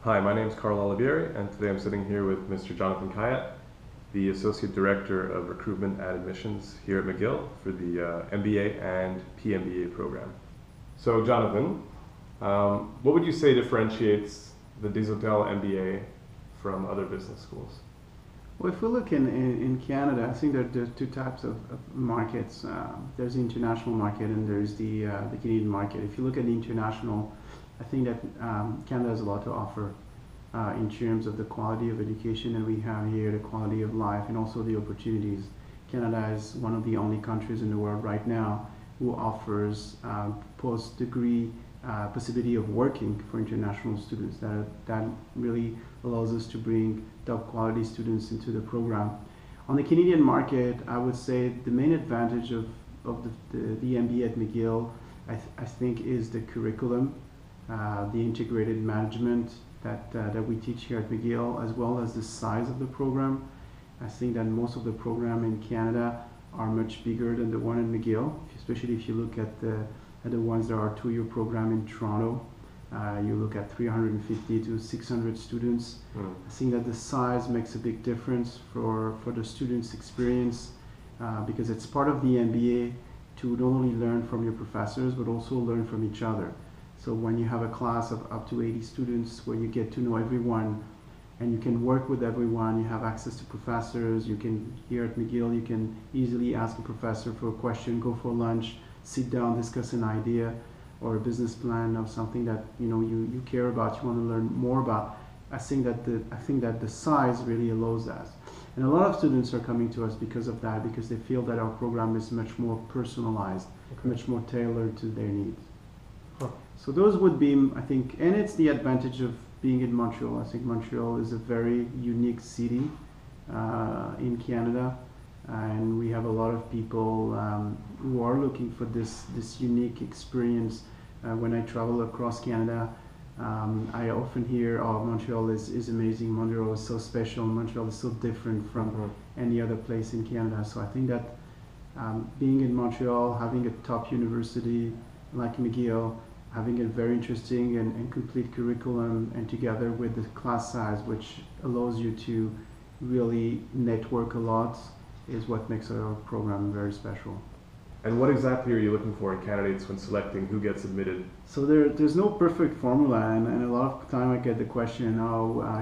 Hi, my name is Carl Olivieri, and today I'm sitting here with Mr. Jonathan Khayat, the Associate Director of Recruitment at Admissions here at McGill for the MBA and PMBA program. So Jonathan, what would you say differentiates the Desautels MBA from other business schools? Well, if we look in Canada, I think that there's two types of markets. There's the international market and there's the Canadian market. If you look at the international, I think that Canada has a lot to offer in terms of the quality of education that we have here, the quality of life, and also the opportunities. Canada is one of the only countries in the world right now who offers post-degree possibility of working for international students. That really allows us to bring top quality students into the program. On the Canadian market, I would say the main advantage of the MBA at McGill, I think, is the curriculum, the integrated management that we teach here at McGill, as well as the size of the program. I think that most of the program in Canada are much bigger than the one in McGill, especially if you look at the ones that are two-year program in Toronto. You look at 350 to 600 students. I think that the size makes a big difference for the students' experience because it's part of the MBA to not only learn from your professors but also learn from each other. So when you have a class of up to 80 students where you get to know everyone and you can work with everyone, you have access to professors, you can, here at McGill, you can easily ask a professor for a question, go for lunch, sit down, discuss an idea or a business plan or something that you care about, you want to learn more about. I think that the size really allows that. And a lot of students are coming to us because of that, because they feel that our program is much more personalized, much more tailored to their needs. So those would be, I think, and it's the advantage of being in Montreal. I think Montreal is a very unique city in Canada, and we have a lot of people who are looking for this unique experience. When I travel across Canada, I often hear, "Oh, Montreal is amazing. Montreal is so special. Montreal is so different from any other place in Canada." So I think that being in Montreal, having a top university like McGill, having a very interesting and complete curriculum, and together with the class size, which allows you to really network a lot, is what makes our program very special. And what exactly are you looking for in candidates when selecting who gets admitted? So there's no perfect formula, and a lot of time I get the question,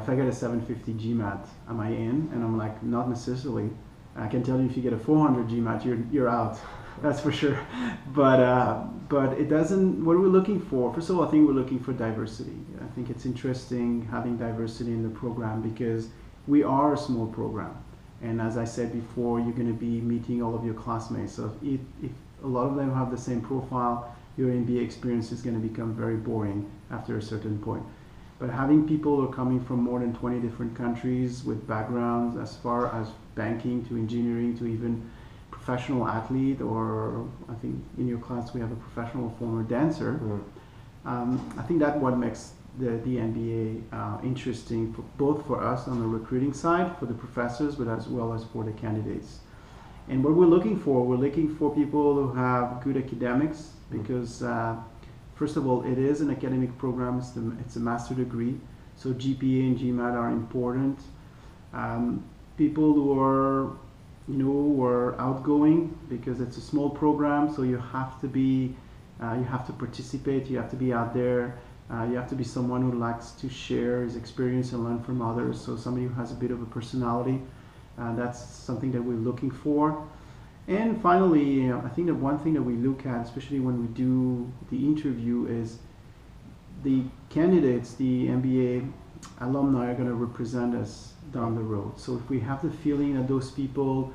if I get a 750 GMAT, am I in? And I'm like, not necessarily. I can tell you if you get a 400 GMAT, you're out. That's for sure. But it doesn't, what we're looking for, first of all, I think we're looking for diversity. I think it's interesting having diversity in the program because we are a small program. And as I said before, you're going to be meeting all of your classmates. So if a lot of them have the same profile, your MBA experience is going to become very boring after a certain point. But having people who are coming from more than 20 different countries with backgrounds as far as banking to engineering to even professional athlete, or I think in your class we have a professional former dancer. I think that's what makes the MBA interesting, both for us on the recruiting side, for the professors, but as well as for the candidates. And what we're looking for people who have good academics, because first of all, it is an academic program, it's a master degree, so GPA and GMAT are important. People who are outgoing, because it's a small program, so you have to be, you have to participate, you have to be out there, you have to be someone who likes to share his experience and learn from others, so somebody who has a bit of a personality. That's something that we're looking for. And finally, I think that one thing that we look at, especially when we do the interview, is the candidates, the MBA alumni are going to represent us down the road. So if we have the feeling that those people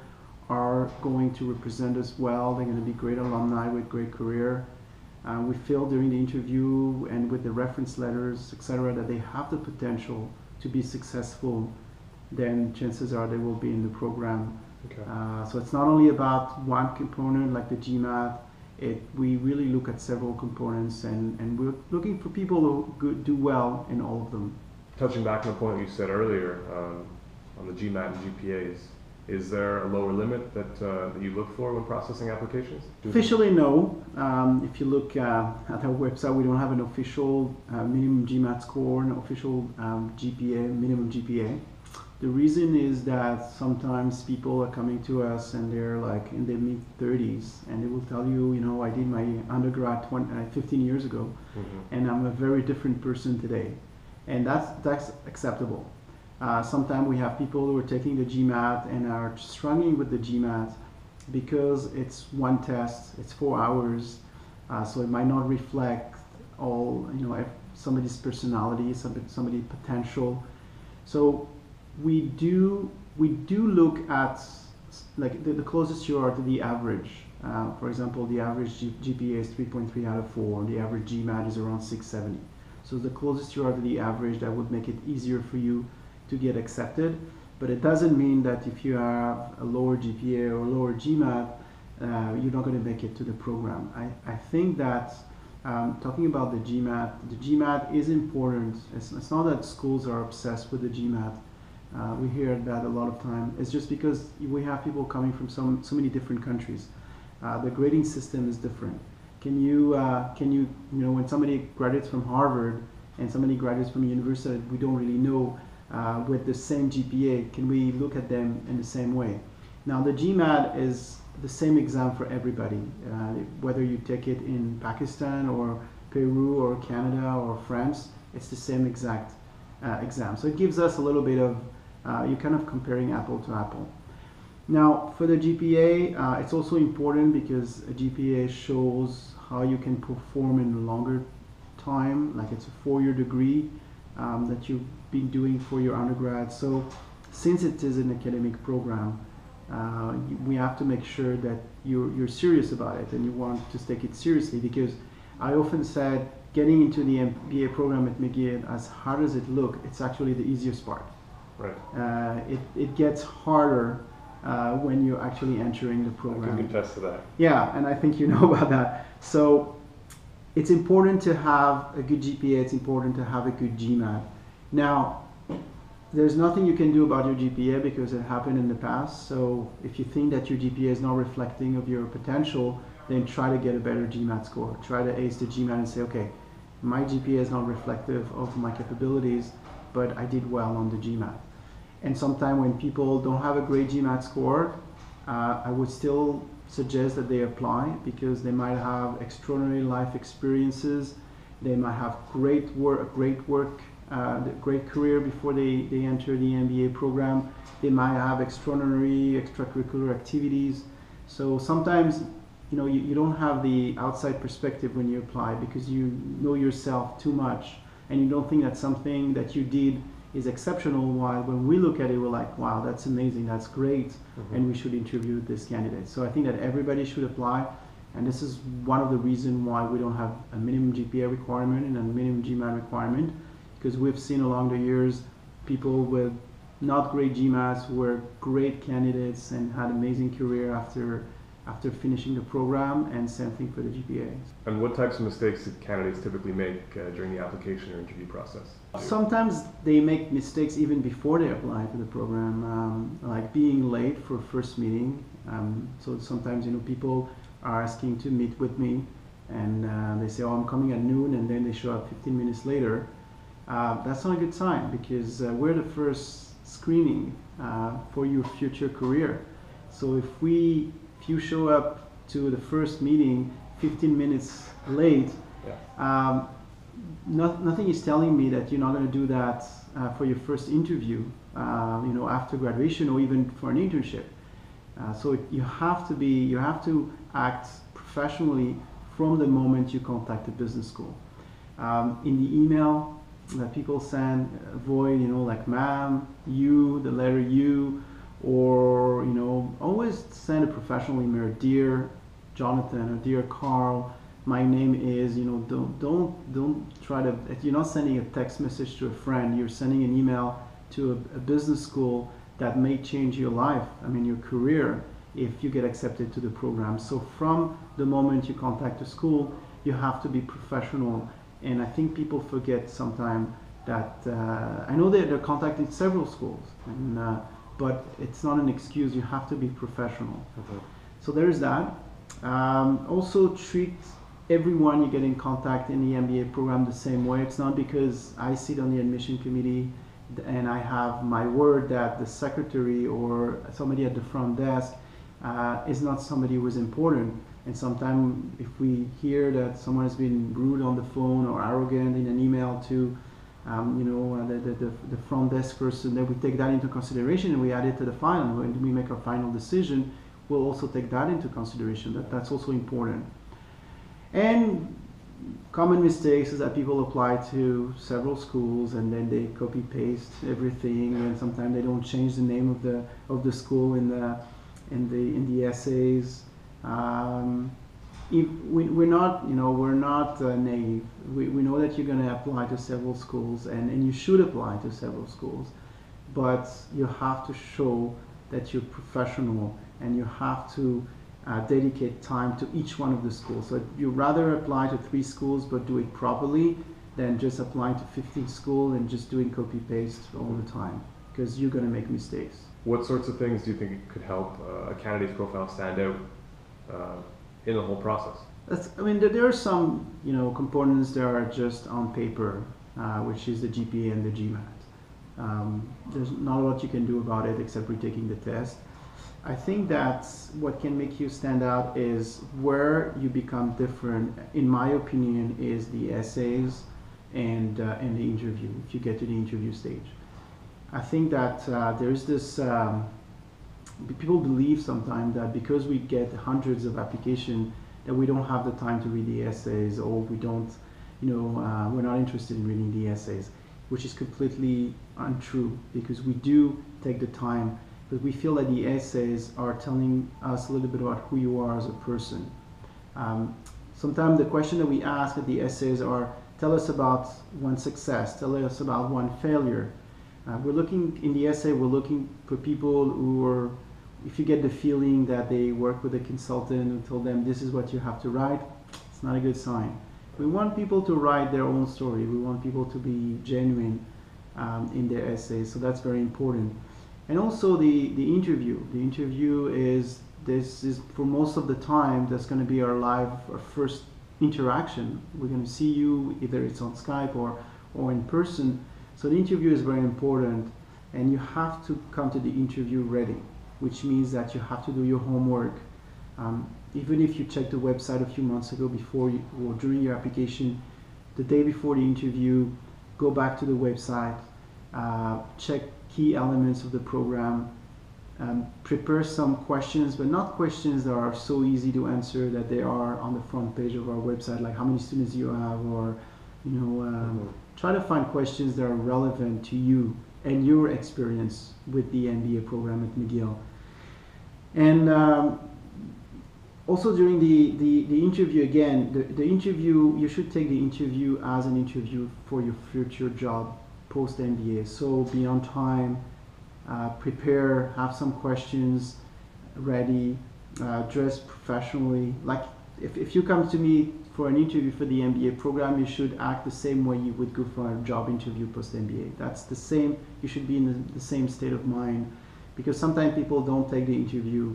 are going to represent us well, they're going to be great alumni with great career, we feel during the interview and with the reference letters, etc., that they have the potential to be successful, then chances are they will be in the program. So it's not only about one component like the GMAT, we really look at several components, and we're looking for people who do well in all of them. Touching back on the point you said earlier on the GMAT and GPAs, Is there a lower limit that you look for when processing applications? Officially, no. If you look at our website, we don't have an official minimum GMAT score, an official GPA, minimum GPA. The reason is that sometimes people are coming to us and they're like in their mid-30s and they will tell you, you know, I did my undergrad 15 years ago, and I'm a very different person today. And that's acceptable. Sometimes we have people who are taking the GMAT and are struggling with the GMAT because it's one test, it's 4 hours, so it might not reflect all, you know, somebody's personality, somebody's potential. So we do look at like the closest you are to the average. For example, the average GPA is 3.3 out of 4. The average GMAT is around 670. So the closest you are to the average, that would make it easier for you to get accepted. But it doesn't mean that if you have a lower GPA or lower GMAT, you're not going to make it to the program. I think that talking about the GMAT is important. It's not that schools are obsessed with the GMAT. We hear that a lot of time. It's just because we have people coming from so many different countries. The grading system is different. Can you know, when somebody graduates from Harvard and somebody graduates from a university that we don't really know with the same GPA, can we look at them in the same way? Now the GMAT is the same exam for everybody, whether you take it in Pakistan or Peru or Canada or France, it's the same exact exam. So it gives us a little bit of, you're kind of comparing apple to apple. Now for the GPA, it's also important because a GPA shows how you can perform in a longer time, like it's a 4-year degree that you've been doing for your undergrad. So since it is an academic program, we have to make sure that you're serious about it and you want to take it seriously, because I often said getting into the MBA program at McGill, as hard as it looks, it's actually the easiest part. Right. It gets harder when you're actually entering the program. I can contest to that. Yeah, and I think you know about that. So it's important to have a good GPA, it's important to have a good GMAT. Now, there's nothing you can do about your GPA because it happened in the past. So if you think that your GPA is not reflecting of your potential, then try to get a better GMAT score. Try to ace the GMAT and say, okay, my GPA is not reflective of my capabilities, but I did well on the GMAT. And sometimes when people don't have a great GMAT score, I would still suggest that they apply, because they might have extraordinary life experiences, they might have great career before they enter the MBA program, they might have extraordinary extracurricular activities. So sometimes, you know, you don't have the outside perspective when you apply because you know yourself too much and you don't think that something that you did is exceptional, while when we look at it, we're like, wow, that's amazing, that's great, and we should interview this candidate. So I think that everybody should apply, and this is one of the reasons why we don't have a minimum GPA requirement and a minimum GMAT requirement, because we've seen along the years people with not great GMATs who were great candidates and had amazing career after finishing the program, and same thing for the GPA. And what types of mistakes do candidates typically make during the application or interview process? Sometimes they make mistakes even before they apply for the program, like being late for first meeting. So sometimes, you know, people are asking to meet with me, and they say, oh, I'm coming at noon, and then they show up 15 minutes later. That's not a good sign, because we're the first screening for your future career. So if you show up to the first meeting 15 minutes late, nothing is telling me that you're not going to do that for your first interview, you know, after graduation or even for an internship. So you have to act professionally from the moment you contact the business school. In the email that people send, avoid, you know, like ma'am, you, the letter U, or, you know, always send a professional email, dear Jonathan or dear Carl, my name is, you know, don't try to, you're not sending a text message to a friend, you're sending an email to a business school that may change your life, I mean your career, if you get accepted to the program. So from the moment you contact the school, you have to be professional. And I think people forget sometimes that, I know they're contacting several schools, and but it's not an excuse. You have to be professional. Mhm. So there's that. Also treat everyone you get in contact in the MBA program the same way. It's not because I sit on the admission committee and I have my word that the secretary or somebody at the front desk is not somebody who is important. And sometimes if we hear that someone has been rude on the phone or arrogant in an email to the front desk person, then we take that into consideration and we add it to the final. When we make our final decision, we'll also take that into consideration. That's also important. And common mistakes is that people apply to several schools and then they copy paste everything, and sometimes they don't change the name of the school in the essays. We're not naive. We know that you're going to apply to several schools, and you should apply to several schools, but you have to show that you're professional and you have to dedicate time to each one of the schools. So you rather apply to 3 schools but do it properly than just applying to 15 schools and just doing copy paste all the time, because you're going to make mistakes. What sorts of things do you think could help a candidate's profile stand out in the whole process? There are some components that are just on paper, which is the GPA and the GMAT. There's not a lot you can do about it except retaking the test. I think that what can make you stand out is where you become different, in my opinion, is the essays and the interview, if you get to the interview stage. I think that there's this, people believe sometimes that because we get hundreds of applications that we don't have the time to read the essays, or we don't, we're not interested in reading the essays, which is completely untrue, because we do take the time. But we feel that the essays are telling us a little bit about who you are as a person. Sometimes the question that we ask at the essays are, tell us about one success, tell us about one failure. In the essay, we're looking for people who are, if you get the feeling that they work with a consultant who told them this is what you have to write, it's not a good sign. We want people to write their own story. We want people to be genuine in their essays, so that's very important. And also the interview. The interview is for most of the time, that's going to be our first interaction. We're going to see you, either it's on Skype or in person. So the interview is very important, and you have to come to the interview ready, which means that you have to do your homework. Even if you checked the website a few months ago or during your application, the day before the interview, go back to the website, check key elements of the program, prepare some questions, but not questions that are so easy to answer that they are on the front page of our website, like how many students you have, or try to find questions that are relevant to you and your experience with the MBA program at McGill. And also during the interview, again, the interview, you should take the interview as an interview for your future job post-MBA. So be on time, prepare, have some questions ready, dress professionally. Like if you come to me for an interview for the MBA program, you should act the same way you would go for a job interview post-MBA. That's the same, you should be in the same state of mind, because sometimes people don't take the interview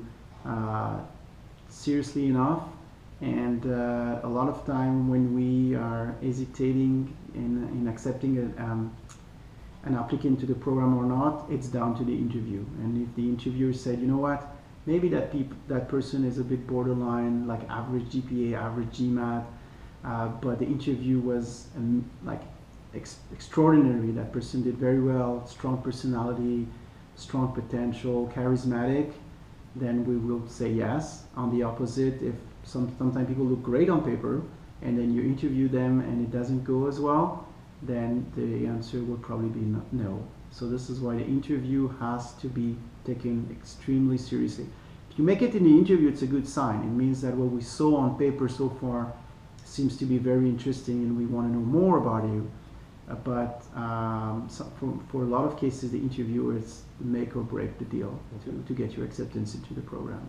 seriously enough, and a lot of time when we are hesitating in accepting an applicant to the program or not, it's down to the interview. And if the interviewer said, you know what, maybe that person is a bit borderline, like average GPA, average GMAT, but the interview was extraordinary. That person did very well, strong personality, strong potential, charismatic, then we will say yes. On the opposite, if sometimes people look great on paper and then you interview them and it doesn't go as well, then the answer will probably be no. So this is why the interview has to be taken extremely seriously. If you make it in the interview, it's a good sign. It means that what we saw on paper so far seems to be very interesting and we want to know more about you. But for a lot of cases, the interviewer is make or break the deal to get your acceptance into the program.